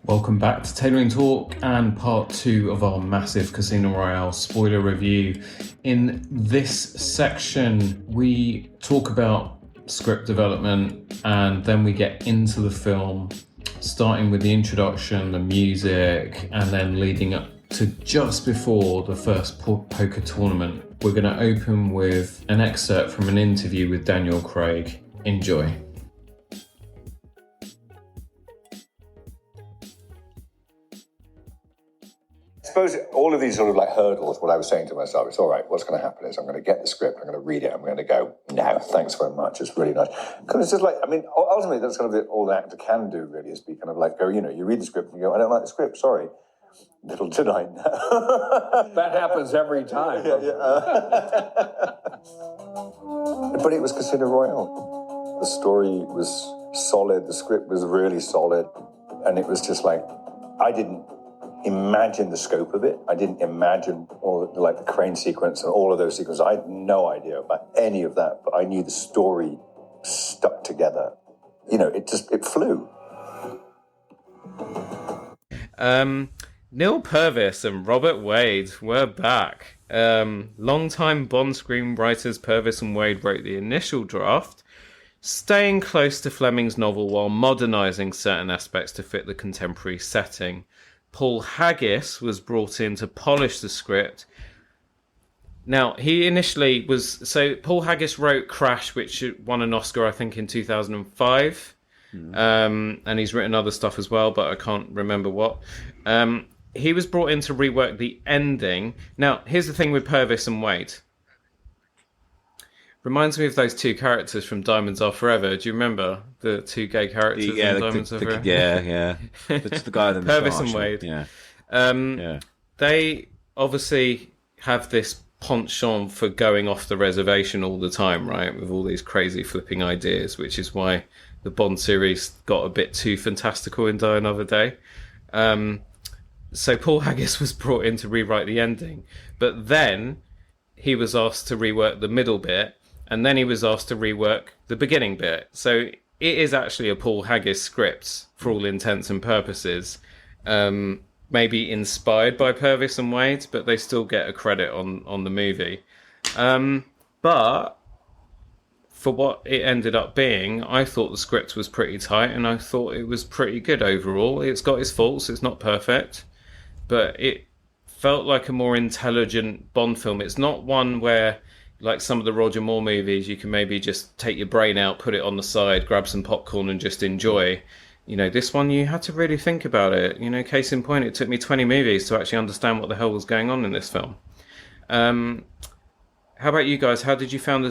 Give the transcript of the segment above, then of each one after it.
Welcome back to Tailoring Talk and part 2 of our massive Casino Royale spoiler review. In this section, we talk about script development and then we get into the film, starting with the introduction, the music, and then leading up to just before the first poker tournament. We're going to open with an excerpt from an interview with Daniel Craig. Enjoy. I suppose all of these sort of like hurdles, what I was saying to myself, it's all right, what's going to happen is I'm going to get the script, I'm going to read it, I'm going to go, no, thanks very much, it's really nice. Because it's just like, I mean, ultimately that's kind of all an actor can do really, is be kind of like, go, you know, you read the script and you go, I don't like the script, sorry. Little did I know. That happens every time. Yeah. But it was Casino Royale. The story was solid, the script was really solid, and it was just like, I didn't imagine the scope of it. I didn't imagine all the crane sequence and all of those sequences. I had no idea about any of that, but I knew the story stuck together. You know, it flew. Neil Purvis and Robert Wade were back. Longtime Bond screenwriters Purvis and Wade wrote the initial draft, staying close to Fleming's novel while modernising certain aspects to fit the contemporary setting. Paul Haggis was brought in to polish the script. Now, he initially was... So, Paul Haggis wrote Crash, which won an Oscar, I think, in 2005. And he's written other stuff as well, but I can't remember what. He was brought in to rework the ending. Now, here's the thing with Purvis and Wade. Reminds me of those two characters from Diamonds Are Forever. Do you remember the two gay characters in Diamonds Are Forever? Yeah. It's the guy with the Purvis and Wade. Yeah. They obviously have this penchant for going off the reservation all the time, right? With all these crazy flipping ideas, which is why the Bond series got a bit too fantastical in Die Another Day. So Paul Haggis was brought in to rewrite the ending, but then he was asked to rework the middle bit, and then he was asked to rework the beginning bit. So it is actually a Paul Haggis script for all intents and purposes. Maybe inspired by Purvis and Wade, but they still get a credit on the movie. But for what it ended up being, I thought the script was pretty tight, and I thought it was pretty good overall. It's got its faults, it's not perfect, but it felt like a more intelligent Bond film. It's not one where, like some of the Roger Moore movies, you can maybe just take your brain out, put it on the side, grab some popcorn and just enjoy. You know, this one, you had to really think about it. You know, case in point, it took me 20 movies to actually understand what the hell was going on in this film. How about you guys? How did you find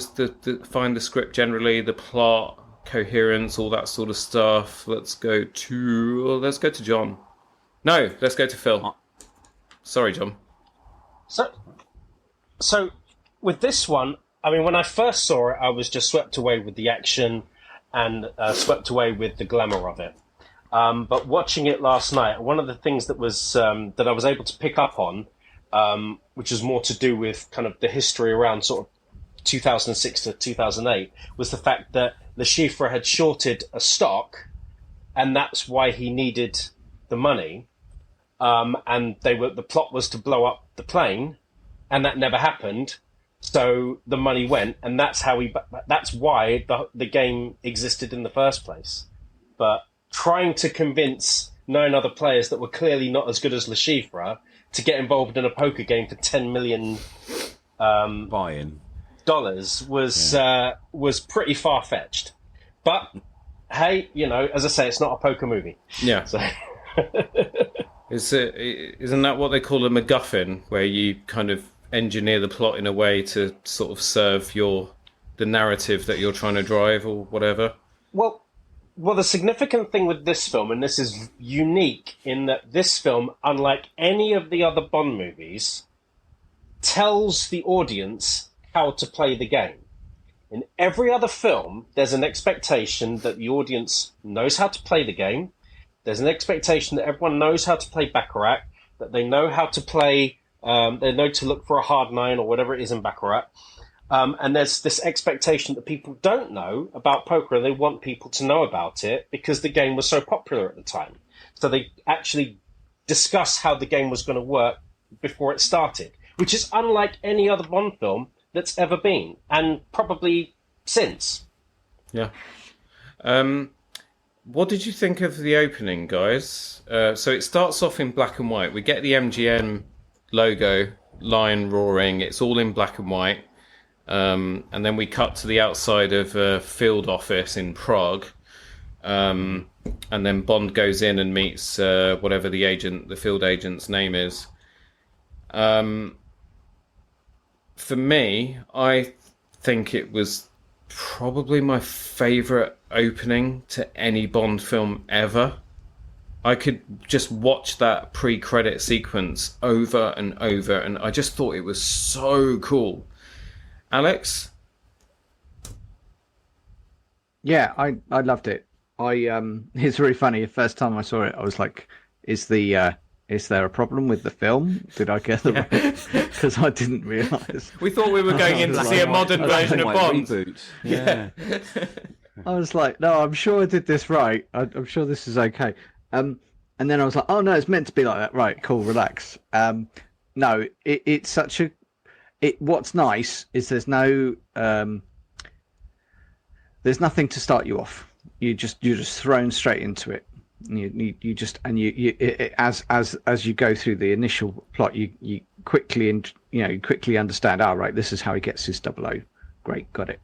find the script generally, the plot, coherence, all that sort of stuff? Let's go to John. No, let's go to Phil. Sorry, John. So with this one, I mean, when I first saw it, I was just swept away with the action and swept away with the glamour of it. But watching it last night, one of the things that was that I was able to pick up on, which is more to do with kind of the history around sort of 2006 to 2008, was the fact that Le Chiffre had shorted a stock, and that's why he needed the money. And the plot was to blow up the plane, and that never happened. So the money went, and that's why the game existed in the first place. But trying to convince 9 other players that were clearly not as good as Le Chiffre to get involved in a poker game for $10 million buy-in dollars was pretty far-fetched. But hey, you know, as I say, it's not a poker movie. Yeah. So. Isn't that what they call a MacGuffin, where you kind of engineer the plot in a way to sort of serve the narrative that you're trying to drive or whatever? Well, the significant thing with this film, and this is unique in that this film, unlike any of the other Bond movies, tells the audience how to play the game. In every other film, there's an expectation that the audience knows how to play the game. There's an expectation that everyone knows how to play Baccarat, that they know how to play, they know to look for a hard 9 or whatever it is in Baccarat. And there's this expectation that people don't know about poker, and they want people to know about it because the game was so popular at the time. So they actually discuss how the game was going to work before it started, which is unlike any other Bond film that's ever been, and probably since. Yeah. What did you think of the opening, guys? So it starts off in black and white. We get the MGM logo, lion roaring. It's all in black and white. And then we cut to the outside of a field office in Prague. And then Bond goes in and meets whatever the field agent's name is. For me, I think it was probably my favourite opening to any Bond film ever. I could just watch that pre-credit sequence over and over, and I just thought it was so cool. Alex? Yeah, I loved it. It's really funny. The first time I saw it, I was like, is there a problem with the film? Did I get the because I didn't realise. We thought we were going in to see a modern version of Bond. Reboot. Yeah. I was like, no, I'm sure I did this right. I'm sure this is okay. And then I was like, oh no, it's meant to be like that. Right, cool, relax. No, it's such a. What's nice is there's no. There's nothing to start you off. You're just thrown straight into it. As you go through the initial plot, you quickly quickly understand. Oh, right, this is how he gets his 00. Great, got it.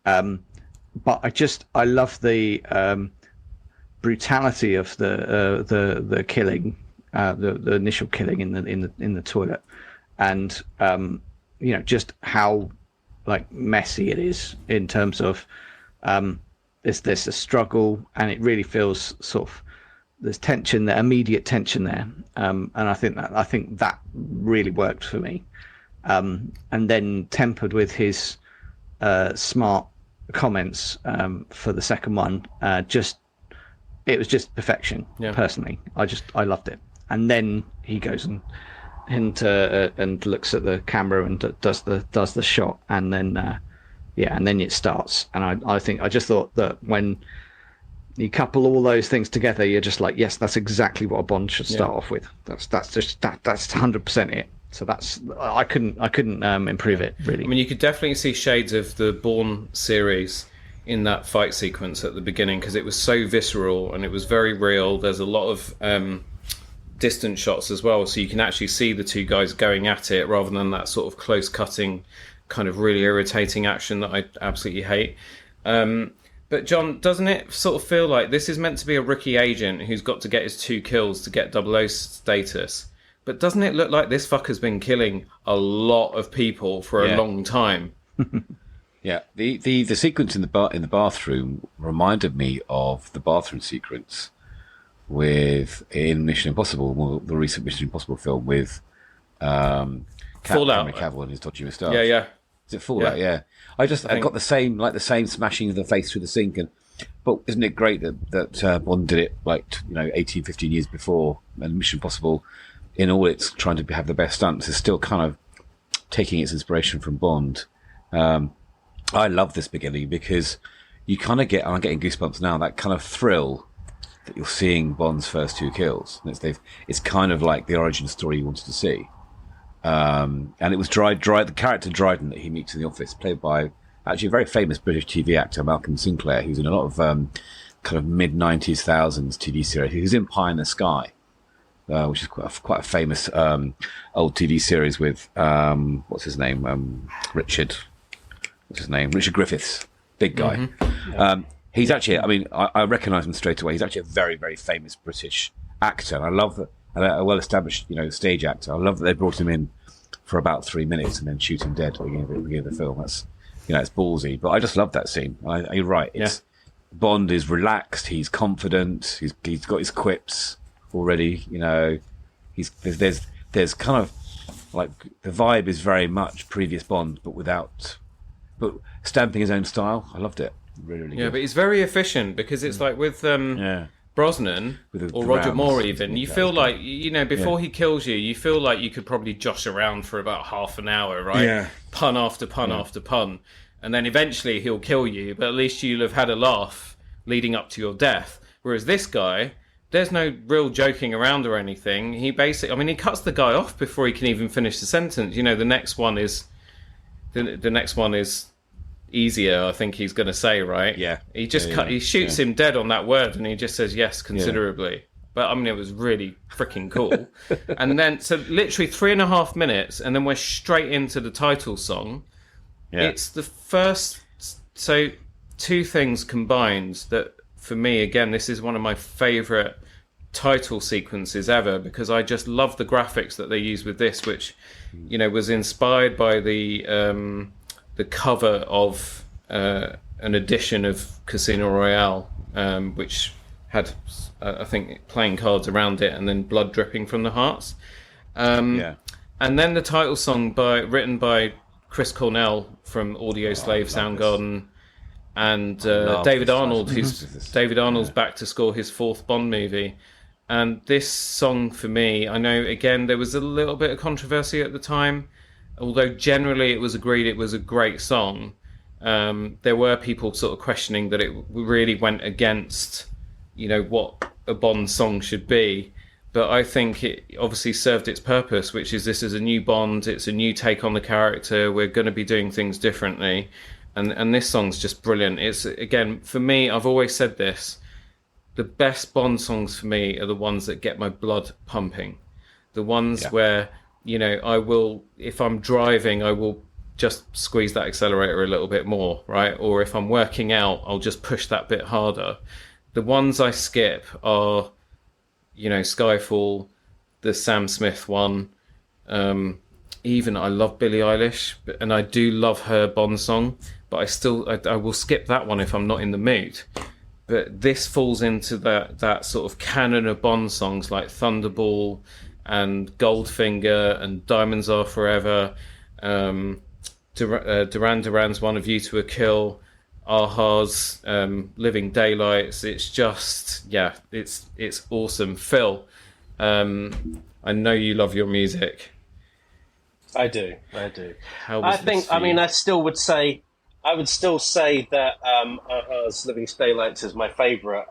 But I love the brutality of the killing, the initial killing in the toilet, and just how like messy it is in terms of there's a struggle, and it really feels sort of there's tension there, immediate tension there, and I think that really worked for me, and then tempered with his smart comments for the second one, it was just perfection. Personally, I loved it. And then he goes and looks at the camera and does the shot, and then and then it starts. And I just thought that when you couple all those things together, you're just like, yes, that's exactly what a Bond should start off with. That's 100% it. So I couldn't improve it really. I mean, you could definitely see shades of the Bourne series in that fight sequence at the beginning, because it was so visceral and it was very real. There's a lot of distant shots as well, so you can actually see the two guys going at it rather than that sort of close cutting, kind of really irritating action that I absolutely hate. But John, doesn't it sort of feel like this is meant to be a rookie agent who's got to get his 2 kills to get 00 status? But doesn't it look like this fucker's been killing a lot of people for a long time? Yeah, the sequence in the bathroom reminded me of the bathroom sequence in Mission Impossible, the recent Mission Impossible film with Fallout, Henry Cavill and his dodgy moustache. Yeah. Is it Fallout? Yeah. I got the same smashing of the face through the sink, but isn't it great that Bond did it 18, 15 years before, and Mission Impossible, in all its trying to have the best stunts, is still kind of taking its inspiration from Bond. I love this beginning because you kind of get, and I'm getting goosebumps now, that kind of thrill that you're seeing Bond's first 2 kills. It's kind of like the origin story you wanted to see. And it was the character Dryden that he meets in the office, played by actually a very famous British TV actor, Malcolm Sinclair, who's in a lot of kind of mid-90s, thousands TV series. He was in Pie in the Sky, which is quite a famous old TV series with what's his name? Richard Griffiths, big guy. Mm-hmm. He's actually, I recognise him straight away. He's actually a very, very famous British actor, and I love that. And a well-established, stage actor. I love that they brought him in for about 3 minutes and then shoot him dead at the beginning of the film. That's, it's ballsy, but I just love that scene. You're right. Bond is relaxed. He's confident. He's got his quips already. There's kind of like the vibe is very much previous Bond, but stamping his own style. I loved it. Really, really good. But he's very efficient because it's like with Brosnan or Roger Moore even, you feel like, before he kills you, you feel like you could probably josh around for about half an hour, right? Yeah. Pun after pun after pun. And then eventually he'll kill you, but at least you'll have had a laugh leading up to your death. Whereas this guy there's no real joking around or anything. He basically, I mean, he cuts the guy off before he can even finish the sentence. You know, the next one is easier, I think he's going to say, right? Yeah. He just he shoots him dead on that word, and he just says yes considerably. Yeah. But I mean, it was really freaking cool. And then, so literally 3.5 minutes, and then we're straight into the title song. Yeah. It's the first. So two things combined that, for me, again, this is one of my favourite title sequences ever, because I just love the graphics that they use with this, which, you know, was inspired by the cover of an edition of Casino Royale, which had, I think, playing cards around it and then blood dripping from the hearts. And then the title song written by Chris Cornell from Audio Slave, Soundgarden, and David Arnold, David Arnold's back to score his 4th Bond movie. And this song, for me, I know, again, there was a little bit of controversy at the time, although generally it was agreed it was a great song. There were people sort of questioning that it really went against, you know, what a Bond song should be. But I think it obviously served its purpose, which is this is a new Bond, it's a new take on the character, we're going to be doing things differently. And this song's just brilliant. It's, again, for me, I've always said this, the best Bond songs for me are the ones that get my blood pumping. The ones where, you know, I will, if I'm driving, I will just squeeze that accelerator a little bit more, right? Or if I'm working out, I'll just push that bit harder. The ones I skip are, you know, Skyfall, the Sam Smith one. Even I love Billie Eilish, and I do love her Bond song, but I will skip that one if I'm not in the mood. But this falls into that sort of canon of Bond songs like Thunderball and Goldfinger and Diamonds Are Forever, Duran Duran's One of You to a Kill, Aha's Living Daylights. It's just, it's awesome. Phil, I know you love your music. I do. How was this for you? I would still say that Aha's Living Daylights is my favourite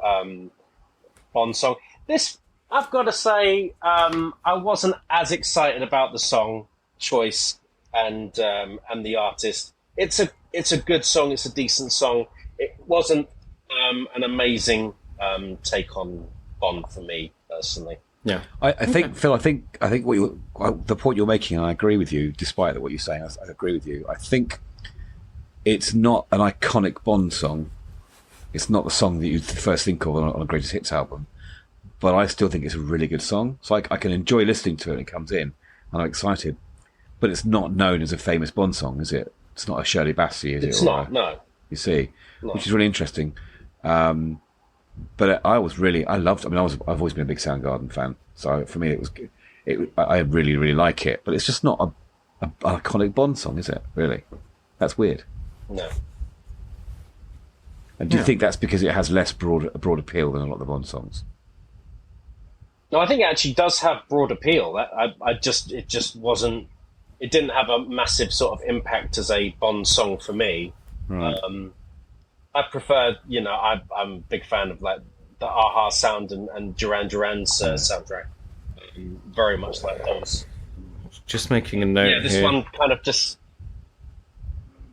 Bond song. This, I've got to say, I wasn't as excited about the song choice and the artist. It's a good song. It's a decent song. It wasn't an amazing take on Bond for me personally. Yeah, I think Phil. I think the point you're making, I agree with you. Despite what you're saying, I agree with you. I think it's not an iconic Bond song. It's not the song that you first think of on a greatest hits album. But I still think it's a really good song. So I can enjoy listening to it when it comes in, and I'm excited. But it's not known as a famous Bond song, is it? It's not a Shirley Bassey, is it? It's not. No. You see, which is really interesting. But I loved. I mean, I've always been a big Soundgarden fan, so for me, I really, really like it. But it's just not an iconic Bond song, is it? Really, that's weird. No. And do you think that's because it has less broad appeal than a lot of the Bond songs? No, I think it actually does have broad appeal. It just wasn't. It didn't have a massive sort of impact as a Bond song for me. Right. I prefer, you know, I'm a big fan of like the Aha sound and Duran Duran's soundtrack. Very much like those. Just making a note here. Yeah, this one kind of just...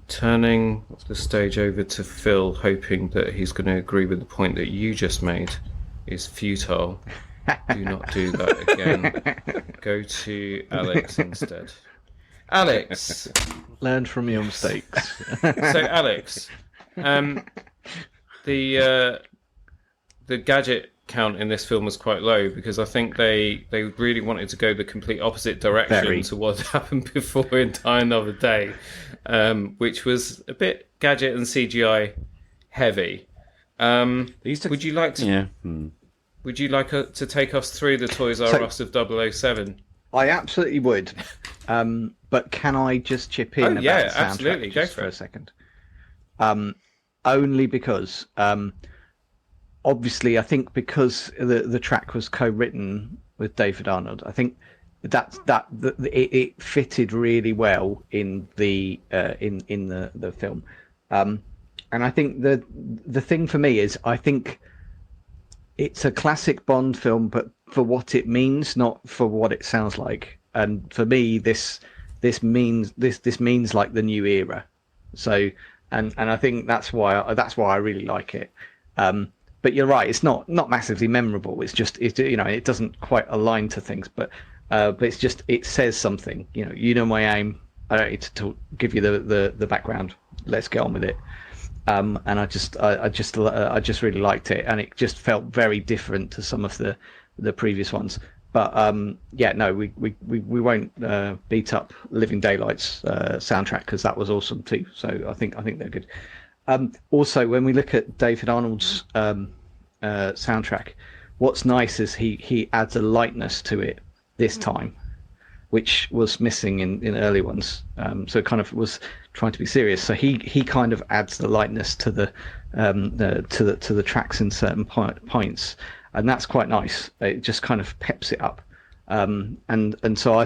Turning the stage over to Phil, hoping that he's going to agree with the point that you just made is futile. Do not do that again. Go to Alex instead. Alex! Learn from your mistakes. So, Alex... the gadget count in this film was quite low because I think they really wanted to go the complete opposite direction to what happened before in Die Another Day, which was a bit gadget and CGI heavy. Would you like to? Would you like to take us through the Toys R Us of 007? I absolutely would. But can I just chip in about the soundtrack absolutely. Go for a second? Only because, obviously, I think because the track was co-written with David Arnold, I think it fitted really well in the film. And I think the thing for me is, I think it's a classic Bond film, but for what it means, not for what it sounds like. And for me, this means like the new era. So, and I think that's why I really like it. But you're right, it's not massively memorable. It's just it doesn't quite align to things, but it's just, it says something. You know my aim. I don't need to give you the background. Let's get on with it. And I just really liked it, and it just felt very different to some of the previous ones. But we won't beat up Living Daylights soundtrack, because that was awesome too. So I think they're good. Also, when we look at David Arnold's soundtrack, what's nice is he adds a lightness to it this time, which was missing in early ones. So it kind of was trying to be serious. So he kind of adds the lightness to the tracks in certain points, and that's quite nice. It just kind of peps it up. And so I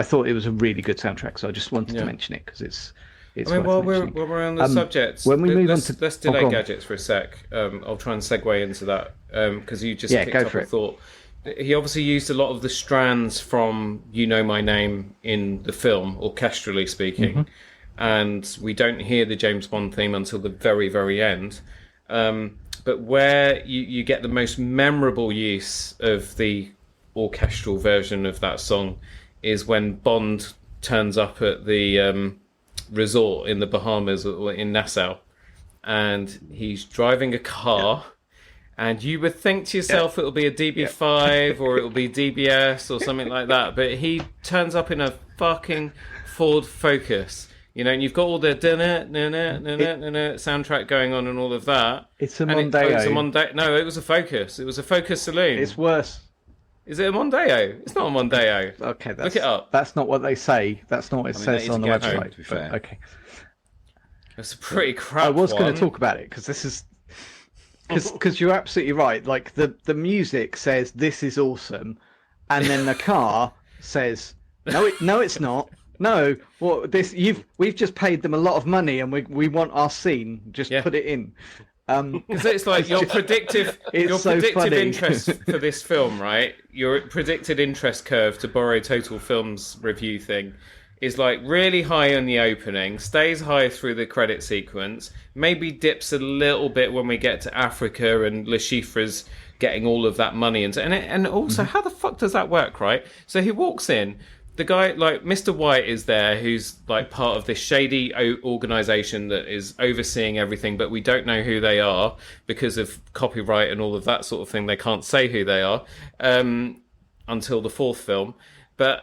thought it was a really good soundtrack. So I just wanted to mention it because it's. I mean, while we're on the subject, when we move on to, let's delay gadgets for a sec. I'll try and segue into that because you just picked up a thought. He obviously used a lot of the strands from You Know My Name in the film, orchestrally speaking, and we don't hear the James Bond theme until the very, very end. But where you get the most memorable use of the orchestral version of that song is when Bond turns up at the resort in the Bahamas or in Nassau, and he's driving a car. And you would think to yourself it'll be a DB5 or it'll be DBS or something like that, but he turns up in a fucking Ford Focus, and you've got all the soundtrack going on and all of that. It's a Mondeo. No, it was a Focus. It was a Focus Saloon. It's worse. Is it a Mondeo? It's not a Mondeo. Okay, look it up. That's not what they say. That's not what it says on the website. To be fair. Okay. It's a pretty crap. I was going to talk about it because this is. Because you're absolutely right. Like the music says this is awesome, and then the car says no, it's not. No, we've just paid them a lot of money, and we want our scene. Just put it in. Because it's like your predictive interest for this film, right? Your predicted interest curve, to borrow Total Films review thing, is like really high on the opening, stays high through the credit sequence, maybe dips a little bit when we get to Africa and Le Chiffre's getting all of that money. And also, how the fuck does that work, right? So he walks in, the guy, like Mr. White is there, who's like part of this shady organisation that is overseeing everything, but we don't know who they are because of copyright and all of that sort of thing. They can't say who they are until the fourth film. But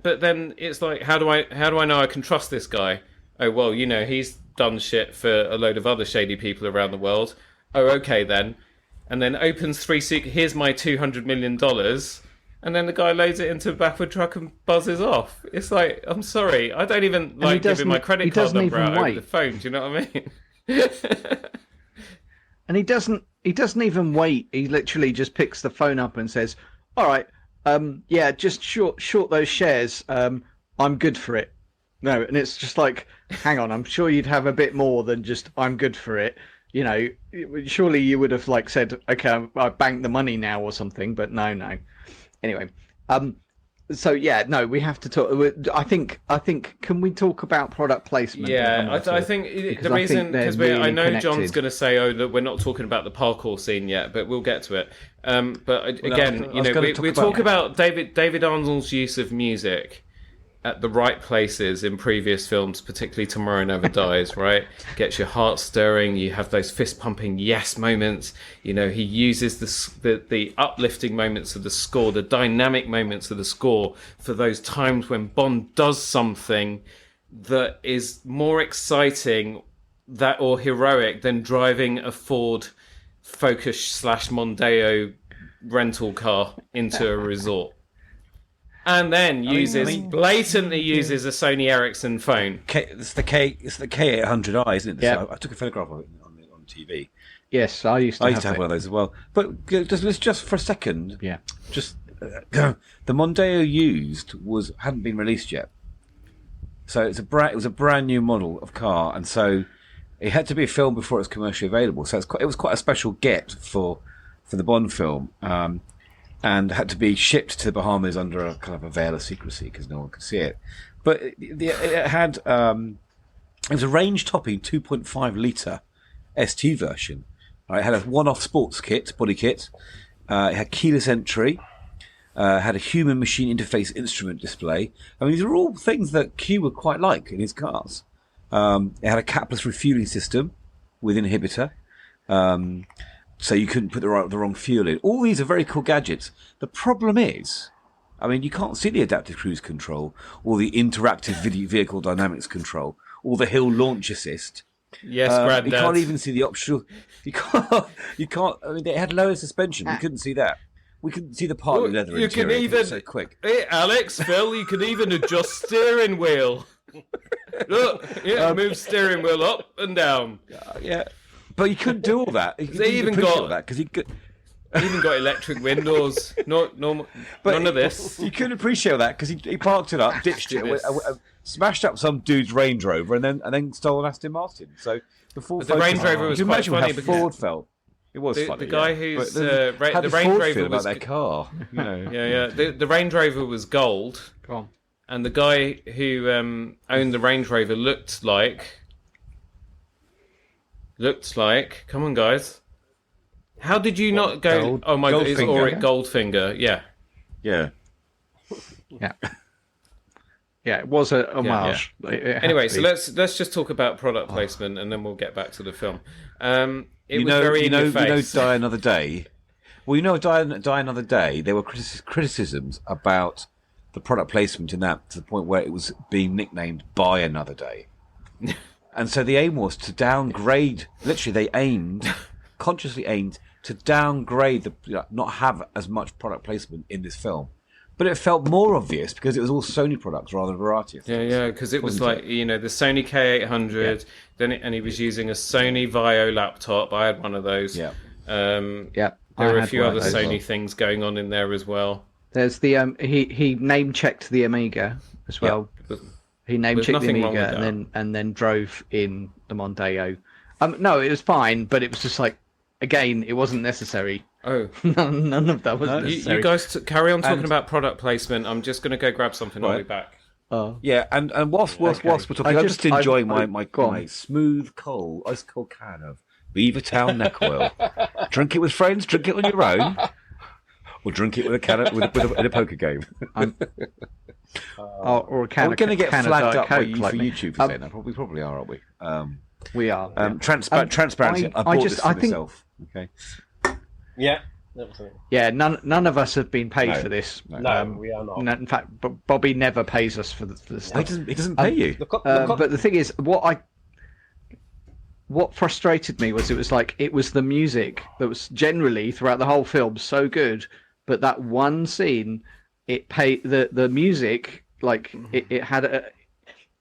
then it's like, how do I know I can trust this guy? Oh, well, he's done shit for a load of other shady people around the world. Oh, okay then. And then opens here's my $200 million. And then the guy loads it into a backward truck and buzzes off. It's like, I'm sorry, I don't even give him my credit card number out over the phone. Do you know what I mean? And he doesn't even wait. He literally just picks the phone up and says, all right, just short those shares. I'm good for it. No, and it's just like, hang on, I'm sure you'd have a bit more than just I'm good for it. Surely you would have said, okay, I banked the money now or something, but no. Anyway, we have to talk. I think. Can we talk about product placement? Yeah, I think the reason, because I know connected. John's going to say, that we're not talking about the parkour scene yet, but we'll get to it. But again, we talk about David Arnold's use of music at the right places in previous films, particularly Tomorrow Never Dies, right? Gets your heart stirring. You have those fist pumping yes moments. He uses the uplifting moments of the score, the dynamic moments of the score, for those times when Bond does something that is more exciting or heroic than driving a Ford Focus / Mondeo rental car into a resort. And then blatantly uses a Sony Ericsson phone. It's the K800i, isn't it? Yeah. So I took a photograph of it on TV. Yes, I used to have one of those as well. But just for a second, yeah, just the Mondeo used hadn't been released yet, so it was a brand new model of car, and so It had to be filmed before it was commercially available, so it was quite a special get for the Bond film, and had to be shipped to the Bahamas under a kind of a veil of secrecy because no one could see it. But it had it was a range-topping 2.5 litre ST version. It had a one-off sports kit, body kit. It had keyless entry. Had a human-machine interface instrument display. I mean, these are all things that Q would quite like in his cars. It had a capless refueling system with inhibitor, so you couldn't put the wrong fuel in. All these are very cool gadgets. The problem is, I mean, you can't see the adaptive cruise control, or the interactive vehicle dynamics control, or the hill launch assist. Yes, Granddad. You can't even see the optional. You can't. I mean, they had lower suspension. We couldn't see that. We couldn't see the partly leather you interior. can even so quick. Hey, Alex, Phil, you can even adjust steering wheel. Look, move steering wheel up and down. Yeah, but you couldn't do all that. They even got that because he could. Even got electric windows. None of this. You couldn't appreciate that because he parked it up, ditched it, smashed up some dude's Range Rover, and then stole an Aston Martin. So the Range Rover was you quite imagine funny how Ford felt. It was funny. The guy who's how the did Range Ford Rover feel was about their car. You know. Yeah. The Range Rover was gold. Go on. And the guy who owned the Range Rover looked like. Come on, guys. How did you not go? Oh my God! It's Auric Goldfinger. Yeah. Yeah. Yeah. Yeah, it was a homage. Yeah. Anyway, so let's just talk about product placement, and then we'll get back to the film. It was very in your face. Die Another Day. Well, Die Another Day. There were criticisms about the product placement in that to the point where it was being nicknamed Buy Another Day, and so the aim was to downgrade. Literally, they consciously aimed to downgrade not have as much product placement in this film. But it felt more obvious because it was all Sony products rather than a variety of things. Yeah, because it was like, the Sony K800, and he was using a Sony Vaio laptop. I had one of those. Yeah. There were a few other Sony things going on in there as well. There's the he name checked the Amiga as well. Yeah. He name checked the Amiga and then drove in the Mondeo. No, it was fine, but it was just like, again, it wasn't necessary. Oh, none of that was necessary. You guys carry on talking about product placement. I'm just going to go grab something. Right. I'll be back. Yeah, and whilst we're talking, I'm just enjoying my smooth ice cold can of Beavertown neck oil. Drink it with friends. Drink it on your own, or drink it with a can in a poker game. Or a can. We're going to get flagged up by Coke, for YouTube for saying that. We probably are, aren't we? We are. Transparency. I bought this for myself. Okay. Yeah. Yeah, none of us have been paid for this. No, we are not. In fact, Bobby never pays us for this stuff. He doesn't pay you. But the thing is, what frustrated me was it was the music that was generally throughout the whole film so good, but that one scene, the music, like it had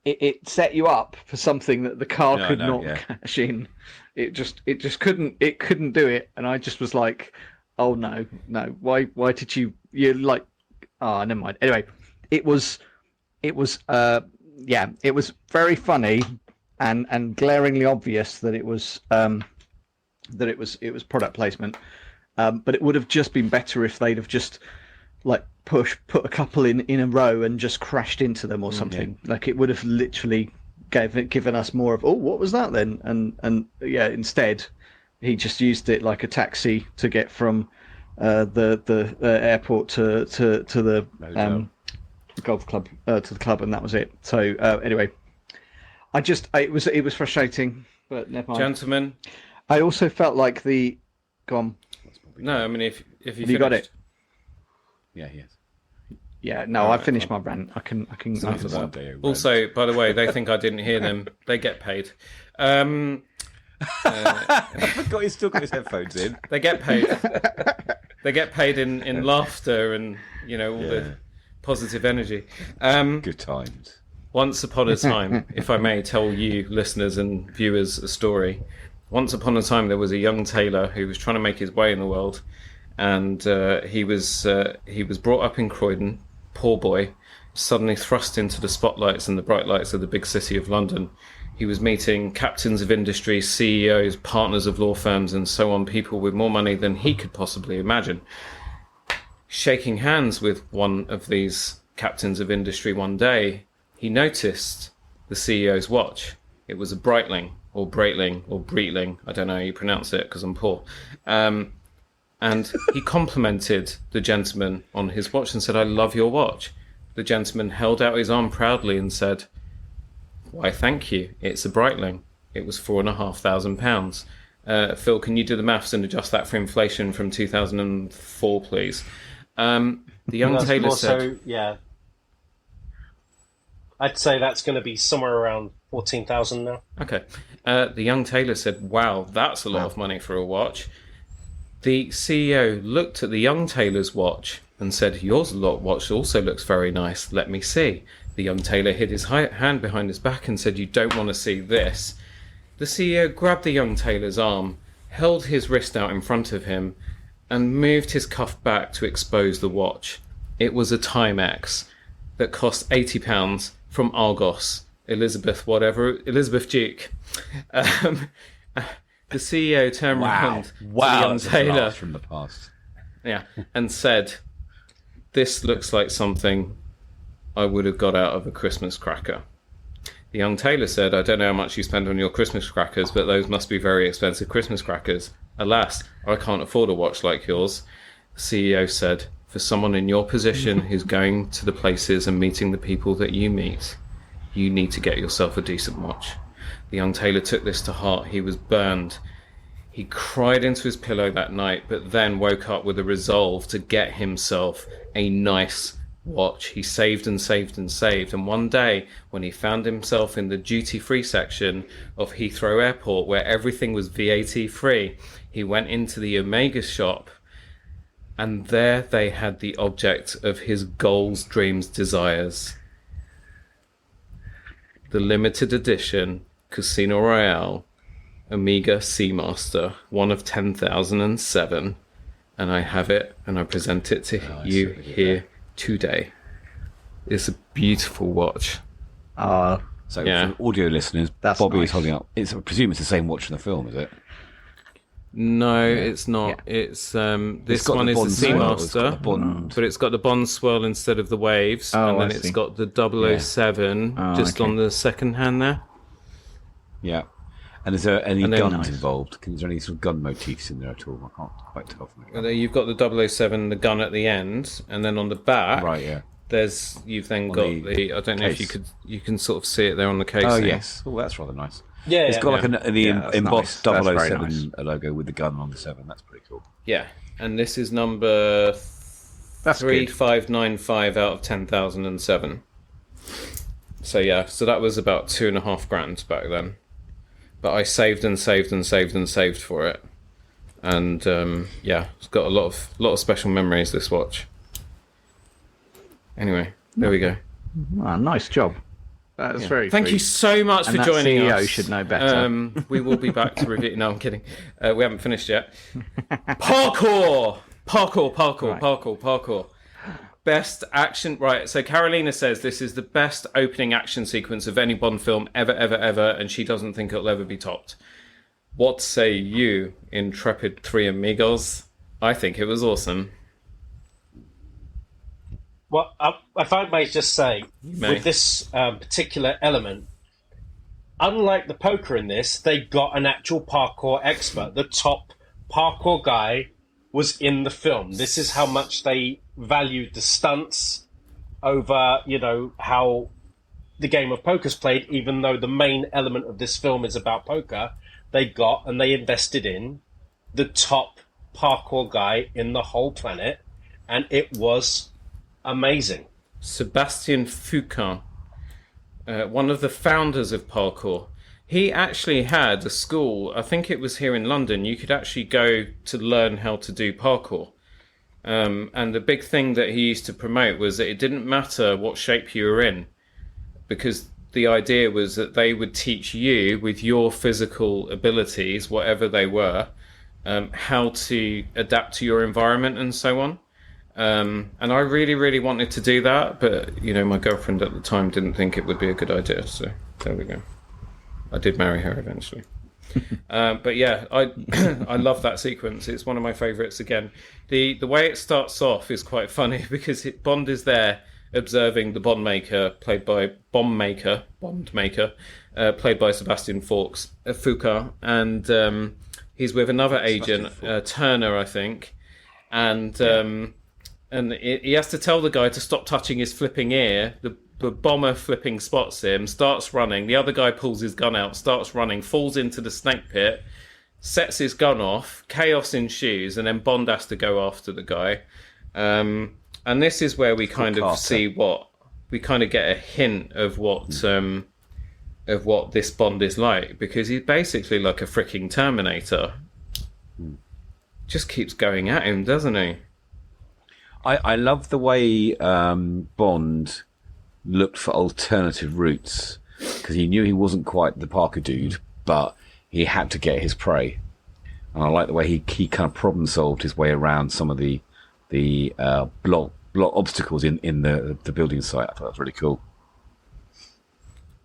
it set you up for something that the car could not cash in. It just couldn't do it, and I just was like, oh no, why did you like? Oh, never mind. Anyway, it was very funny and glaringly obvious that it was product placement, but it would have just been better if they'd have just like put a couple in a row and just crashed into them or something. Like it would have literally given us more of, oh, what was that then? And instead he just used it like a taxi to get from the airport to the golf club to the club, and that was it. So anyway, it was frustrating, but never mind. Gentlemen, I also felt like go on. No, I mean if you got it. Yeah, yes. Yeah, no, I finished my rant. I can answer that. Also, by the way, they think I didn't hear them. They get paid. I forgot he's still got his headphones in. They get paid. They get paid in laughter and all the positive energy. Good times. Once upon a time, if I may tell you, listeners and viewers, a story. Once upon a time, there was a young tailor who was trying to make his way in the world, and he was brought up in Croydon. Poor boy, suddenly thrust into the spotlights and the bright lights of the big city of London. He was meeting captains of industry, CEOs, partners of law firms, and so on, people with more money than he could possibly imagine. Shaking hands with one of these captains of industry one day, he noticed the CEO's watch. It was a Breitling, or Breitling, or Breitling. I don't know how you pronounce it because I'm poor. And he complimented the gentleman on his watch and said, "I love your watch." The gentleman held out his arm proudly and said, "Why, thank you. It's a Breitling. It was £4,500. Phil, can you do the maths and adjust that for inflation from 2004, please?" The young tailor said... yeah. I'd say that's going to be somewhere around 14,000 now. Okay. The young tailor said, "Wow, that's a lot of money for a watch." The CEO looked at the young tailor's watch and said, "Yours watch also looks very nice. Let me see." The young tailor hid his hand behind his back and said, "You don't want to see this." The CEO grabbed the young tailor's arm, held his wrist out in front of him, and moved his cuff back to expose the watch. It was a Timex that cost £80 from Argos, Elizabeth Duke. The CEO turned around to the young tailor from the past. Yeah, and said, "This looks like something I would have got out of a Christmas cracker." The young tailor said, "I don't know how much you spend on your Christmas crackers, but those must be very expensive Christmas crackers. Alas, I can't afford a watch like yours." The CEO said, "For someone in your position who's going to the places and meeting the people that you meet, you need to get yourself a decent watch." The young tailor took this to heart. He was burned. He cried into his pillow that night, but then woke up with a resolve to get himself a nice watch. He saved and saved and saved. And one day, when he found himself in the duty-free section of Heathrow Airport, where everything was VAT free, he went into the Omega shop, and there they had the object of his goals, dreams, desires. The limited edition Casino Royale Omega Seamaster, one of 10,007, and I have it and I present it to you here today. It's a beautiful watch. So for audio listeners, That's Bobby nice. is holding up. I presume it's the same watch in the film, is it? No, it's not. Yeah. It's this got one the is Bond the swirl, it's got Seamaster, the Bond. but it's got the Bond swirl instead of the waves, Oh, and then I it's see. got the 007 just on the second hand there. Yeah. And is there any And then- guns involved? Is there any sort of gun motifs in there at all? I can't quite tell from And then you've got the 007, the gun at the end, and then on the back, Right, yeah. you've then On got the the I don't know if case. you can sort of see it there on the casing. Oh, yes. Oh, that's rather nice. Yeah, It's got yeah. like an Yeah, that's embossed nice. That's very 007 logo with the gun on the 7. That's pretty cool. Yeah, and this is number That's good. 3595 out of 10,007. So yeah, so that was about £2,500 back then. But I saved and saved and saved and saved for it, and yeah, it's got a lot of special memories. This watch. Anyway, there we go. Nice job. That's very Thank you sweet. so much And for that joining CEO us. should know better. We will be back to review. No, I'm kidding. We haven't finished yet. Parkour. Best action. Right. So Carolina says this is the best opening action sequence of any Bond film ever, and she doesn't think it'll ever be topped. What say you, intrepid three amigos? I think it was awesome. Well, if I may just say, may. with this particular element, unlike the poker in this, they got an actual parkour expert. The top parkour guy was in the film. This is how much they valued the stunts over, how the game of poker's played, even though the main element of this film is about poker. They got and they invested in the top parkour guy in the whole planet, and it was amazing. Sebastian Foucault, one of the founders of parkour. He actually had a school, I think it was here in London, you could actually go to learn how to do parkour. And the big thing that he used to promote was that it didn't matter what shape you were in, because the idea was that they would teach you with your physical abilities, whatever they were, how to adapt to your environment and so on. And I really, really wanted to do that, but my girlfriend at the time didn't think it would be a good idea. So there we go. I did marry her eventually. But yeah, I I love that sequence. It's one of my favourites. Again, the way it starts off is quite funny because Bond is there observing the Bond maker, played by played by Sebastian Foucault, and he's with another agent, Turner, I think, and he has to tell the guy to stop touching his flipping ear. The bomber flipping spots him, starts running. The other guy pulls his gun out, starts running, falls into the snake pit, sets his gun off. Chaos ensues, and then Bond has to go after the guy. And this is where we kind of see we kind of get a hint of what this Bond is like, because he's basically like a freaking Terminator. Just keeps going at him, doesn't he? I love the way Bond looked for alternative routes, because he knew he wasn't quite the Parker dude, but he had to get his prey. And I like the way he kind of problem solved his way around some of the block obstacles in the building site. I thought that was really cool.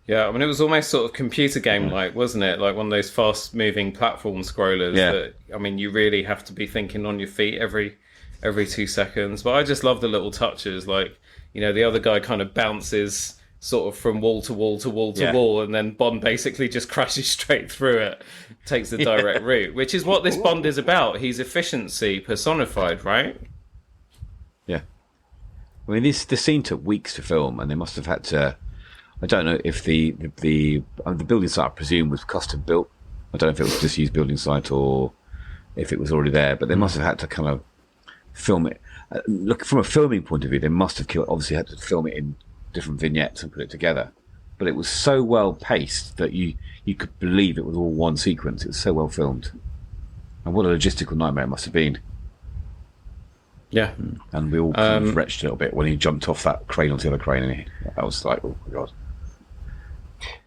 Yeah, I mean, it was almost sort of computer game-like, wasn't it? Like one of those fast-moving platform scrollers. Yeah. That, I mean, you really have to be thinking on your feet every 2 seconds. But I just love the little touches, like, you know, the other guy kind of bounces sort of from wall to wall to wall to wall, and then Bond basically just crashes straight through it, takes the direct route, which is what this Bond is about. He's efficiency personified, right? Yeah. I mean, this scene took weeks to film, and they must have had to... I don't know if the building site, I presume, was custom built. I don't know if it was just used building site or if it was already there, but they must have had to kind of film it. Look, from a filming point of view, they must have obviously had to film it in different vignettes and put it together. But it was so well paced that you could believe it was all one sequence. It was so well filmed. And what a logistical nightmare it must have been. Yeah. And we all kind of retched a little bit when he jumped off that crane onto the other crane, and I was like, oh my God.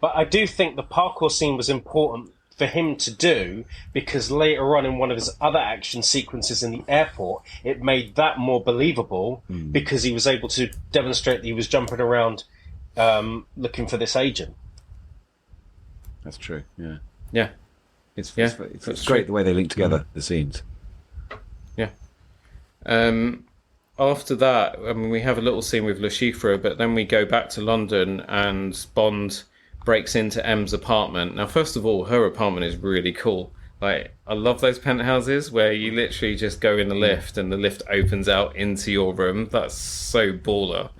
But I do think the parkour scene was important for him to do, because later on in one of his other action sequences in the airport, it made that more believable because he was able to demonstrate that he was jumping around looking for this agent. That's true, yeah. Yeah. It's great the way they link together the scenes. Yeah. After that, I mean, we have a little scene with Le Chiffre, but then we go back to London and Bond breaks into M's apartment. Now, first of all, her apartment is really cool. Like, I love those penthouses where you literally just go in the lift and the lift opens out into your room. That's so baller.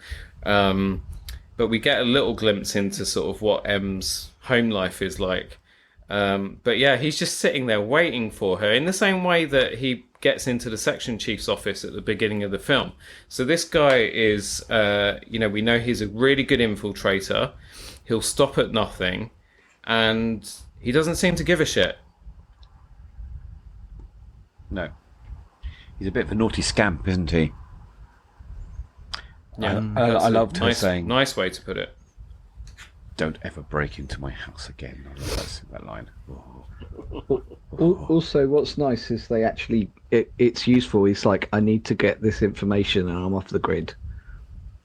But we get a little glimpse into sort of what M's home life is like. But yeah, he's just sitting there waiting for her in the same way that he gets into the section chief's office at the beginning of the film. So this guy is, we know he's a really good infiltrator. He'll stop at nothing, and he doesn't seem to give a shit. No. He's a bit of a naughty scamp, isn't he? Yeah, I loved her saying... Nice way to put it. Don't ever break into my house again. I love that line. Also, what's nice is they actually... It's useful. It's like, I need to get this information and I'm off the grid.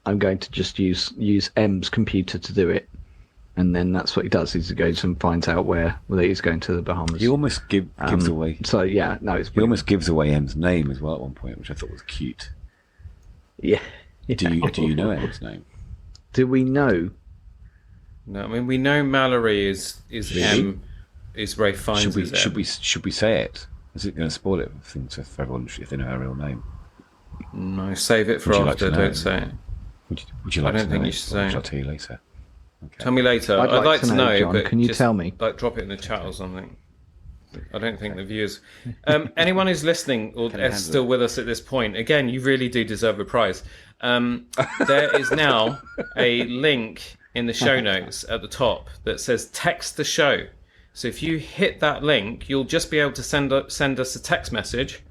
I'm going to just use M's computer to do it. And then that's what he does. He goes and finds out whether he's going to the Bahamas. He almost gives away... So, yeah, no, it's... He almost gives away M's name as well at one point, which I thought was cute. Yeah. Do you know M's name? Do we know? No, I mean, we know Mallory is really? M. Is Ray Fiennes. Should we say it? Is it going to spoil it for everyone if they know her real name? No, save it for after. Don't say it. Would you like to know? I don't think you should say it. I'll tell you later. Okay. Tell me later. I'd like to know, John. but can you just, tell me? Like, drop it in the chat or something. I don't think the viewers... anyone who's listening or is still with us at this point, again, you really do deserve a prize. There is now a link in the show notes at the top that says text the show. So if you hit that link, you'll just be able to send us a text message,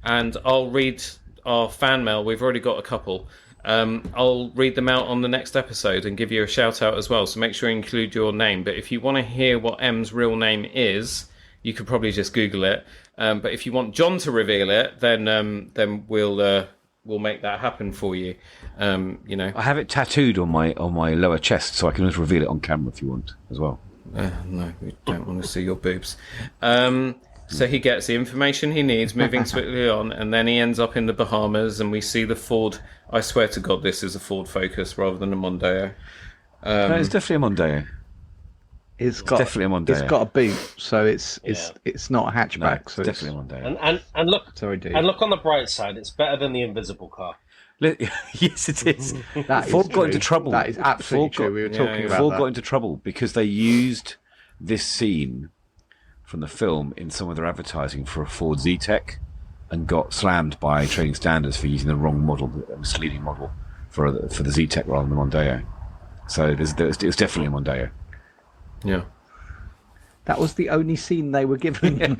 and I'll read our fan mail. We've already got a couple. I'll read them out on the next episode and give you a shout out as well. So make sure you include your name. But if you want to hear what M's real name is, you could probably just Google it. But if you want John to reveal it, then we'll make that happen for you. I have it tattooed on my lower chest, so I can just reveal it on camera if you want as well. No, we don't want to see your boobs. So he gets the information he needs, moving swiftly on, and then he ends up in the Bahamas, and we see the Ford. I swear to God, this is a Ford Focus rather than a Mondeo. No, it's definitely a Mondeo. It's definitely a Mondeo. It's got a boot, so it's not a hatchback. No, so it's definitely a Mondeo. And look, sorry, dude. And look on the bright side, it's better than the Invisible Car. Yes, it is. Ford got into trouble. That is absolutely true. We were talking about Ford that. got into trouble because they used this scene from the film in some of their advertising for a Ford Z-Tech and got slammed by trading standards for using the wrong model, the misleading model for the Z-Tech rather than the Mondeo. So it was definitely a Mondeo. Yeah. That was the only scene they were given.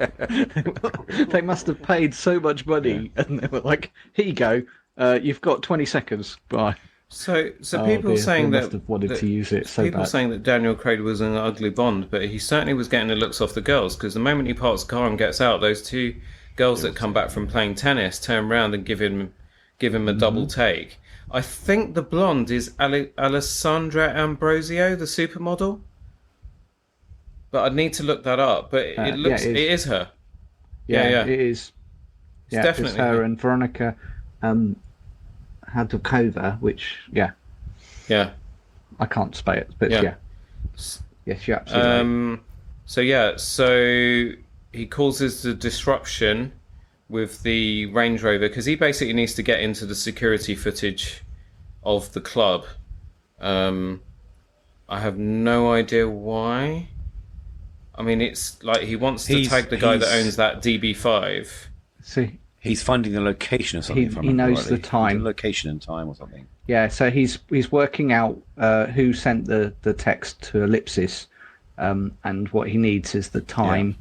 They must have paid so much money, and they were like, "Here you go. You've got 20 seconds." Bye. So people saying they that must have wanted to use it so people bad. saying that Daniel Craig was an ugly Bond, but he certainly was getting the looks off the girls, because the moment he parks the car and gets out, those two girls that come back from playing tennis turn around and give him a double take. I think the blonde is Alessandra Ambrosio, the supermodel. But I'd need to look that up. But it looks it is her. Yeah, it is. It's definitely it's her and Veronica Hadokova, which I can't spell it, but yes, you're absolutely right. So he causes the disruption with the Range Rover, because he basically needs to get into the security footage of the club. I have no idea why. I mean, it's like he wants to tag the guy that owns that DB5. See, he's finding the location or something. He knows the time, location and time or something. Yeah, so he's working out who sent the text to Ellipsis, and what he needs is the time,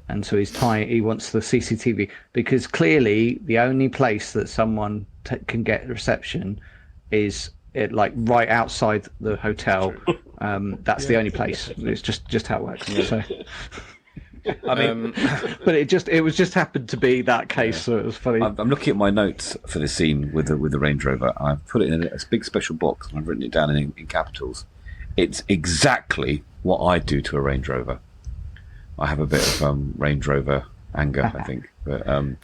and so he wants the CCTV, because clearly the only place that someone can get reception is right outside the hotel. That's the only place. It's just how it works. Yeah. So, I mean, but it was just happened to be that case, so it was funny. I'm looking at my notes for this scene with the Range Rover. I've put it in a big special box and I've written it down in capitals. It's exactly what I do to a Range Rover. I have a bit of Range Rover anger, I think. But I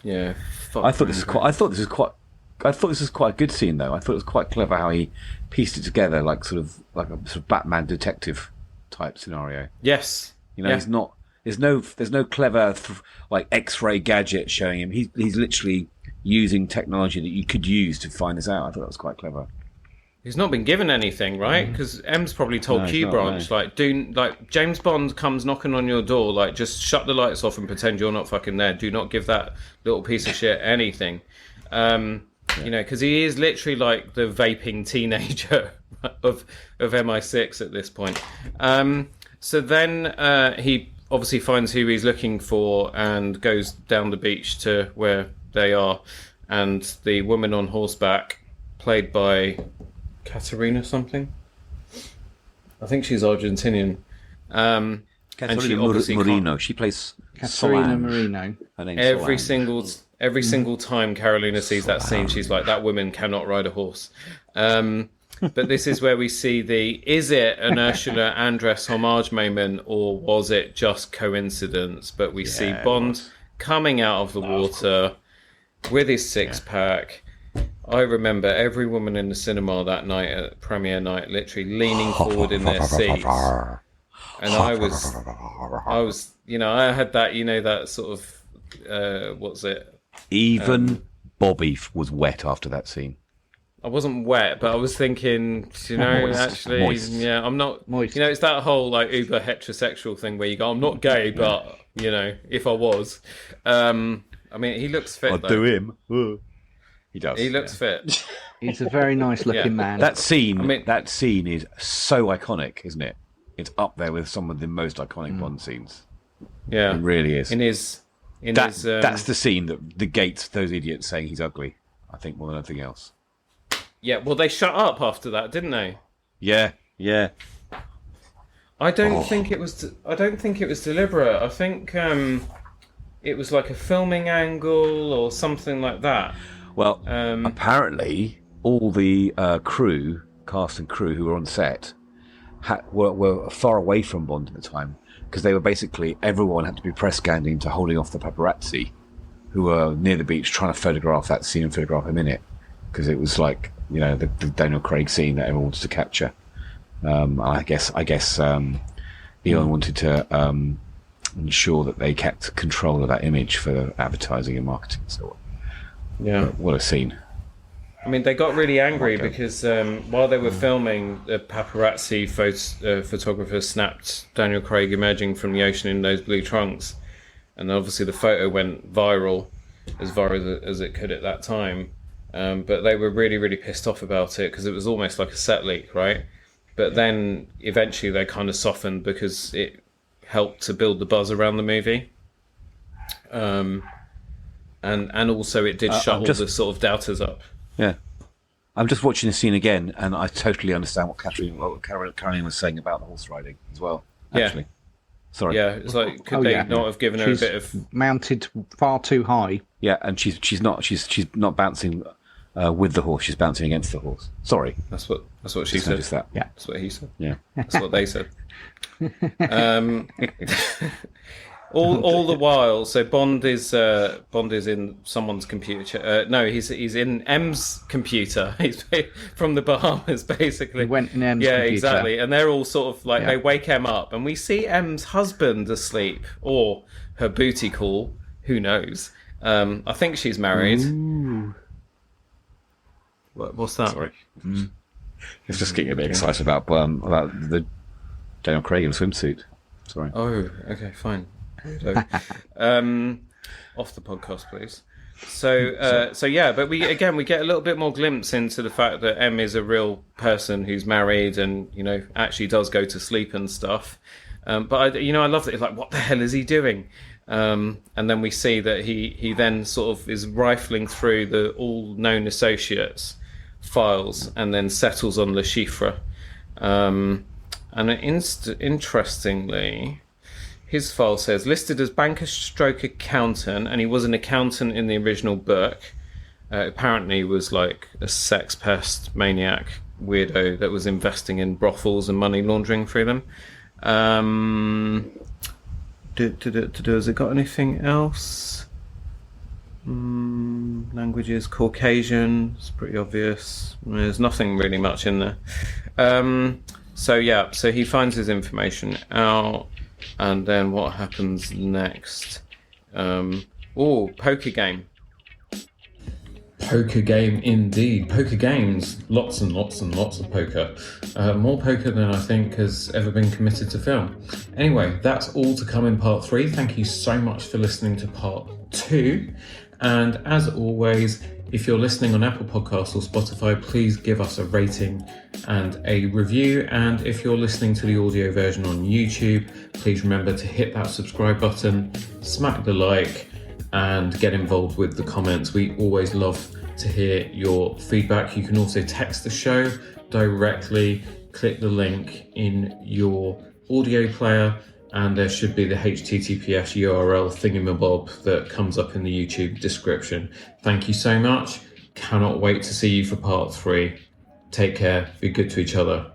thought this was quite a good scene, though. I thought it was quite clever how he pieced it together, like a sort of Batman detective type scenario. Yes, he's not. There's no clever X-ray gadget showing him. He's literally using technology that you could use to find this out. I thought that was quite clever. He's not been given anything, right? Because M's probably told Q Branch, James Bond comes knocking on your door, just shut the lights off and pretend you're not fucking there. Do not give that little piece of shit anything. Because he is literally like the vaping teenager of MI6 at this point. So then he obviously finds who he's looking for and goes down the beach to where they are. And the woman on horseback, played by Katerina something. I think she's Argentinian. And she obviously Marino. She plays Katerina Marino. Her name's Every single time Carolina sees that scene, she's like, that woman cannot ride a horse. But this is where we see is it an Ursula Andress homage moment, or was it just coincidence? But we see Bond coming out of the water with his six-pack. I remember every woman in the cinema that night at premiere night literally leaning forward in their seats. And I was, I had that, that sort of, what's it? Even Bobby was wet after that scene. I wasn't wet, but I was thinking, moist. Yeah, I'm not moist. It's that whole uber heterosexual thing where you go, I'm not gay, but if I was, I mean, he looks fit. I'd do him. He does. He looks fit. He's a very nice looking man. That scene is so iconic, isn't it? It's up there with some of the most iconic Bond scenes. Yeah, it really is. That's the scene that negates those idiots saying he's ugly, I think, more than anything else. Yeah, well, they shut up after that, didn't they? Yeah. I don't think it was. I don't think it was deliberate. I think it was like a filming angle or something like that. Well, apparently, all the cast and crew who were on set were far away from Bond at the time, because they were basically, everyone had to be press ganging to holding off the paparazzi who were near the beach trying to photograph that scene and photograph him in it, because it was like, you know, the Daniel Craig scene that everyone wanted to capture. I guess Eon wanted to ensure that they kept control of that image for advertising and marketing. So, yeah, what a scene! I mean, they got really angry because while they were filming, the paparazzi photographer snapped Daniel Craig emerging from the ocean in those blue trunks, and obviously the photo went viral as it could at that time. But they were really, really pissed off about it because it was almost like a set leak, right? But then eventually they kind of softened because it helped to build the buzz around the movie. And also it did shut all the sort of doubters up. Yeah. I'm just watching the scene again, and I totally understand what Caroline was saying about the horse riding as well, actually. Yeah. Sorry. Yeah, it's like, could they not have given her a bit of... mounted far too high. Yeah, and she's not bouncing with the horse, she's bouncing against the horse. Sorry. That's what she said. That. Yeah. That's what he said. Yeah. That's what they said. All the while, so Bond is in someone's computer. No, he's in M's computer. He's from the Bahamas, basically. He went in M's computer. computer. Exactly. And they're all sort of like, they wake M up, and we see M's husband asleep, or her booty call. Who knows? I think she's married. Ooh. What's that? Sorry. It's just getting a bit excited about the Daniel Craig in a swimsuit. Sorry. Oh, okay, fine. So, off the podcast, please. So yeah, but we get a little bit more glimpse into the fact that M is a real person who's married and, you know, actually does go to sleep and stuff. But I love that. It's like, what the hell is he doing? And then we see that he then sort of is rifling through the all known associates files and then settles on Le Chiffre. And interestingly, his file says listed as banker stroke accountant, and he was an accountant in the original book. Apparently was like a sex pest maniac weirdo that was investing in brothels and money laundering through them. Has it got anything else? Languages, Caucasian, it's pretty obvious. There's nothing really much in there. So he finds his information out, and then what happens next? Poker game. Poker game indeed. Poker games. Lots and lots and lots of poker. More poker than I think has ever been committed to film. Anyway, that's all to come in part 3. Thank you so much for listening to part 2. And as always, if you're listening on Apple Podcasts or Spotify, please give us a rating and a review. And if you're listening to the audio version on YouTube, please remember to hit that subscribe button, smack the like, and get involved with the comments. We always love to hear your feedback. You can also text the show directly, click the link in your audio player, and there should be the HTTPS URL thingamabob that comes up in the YouTube description. Thank you so much. Cannot wait to see you for part 3. Take care. Be good to each other.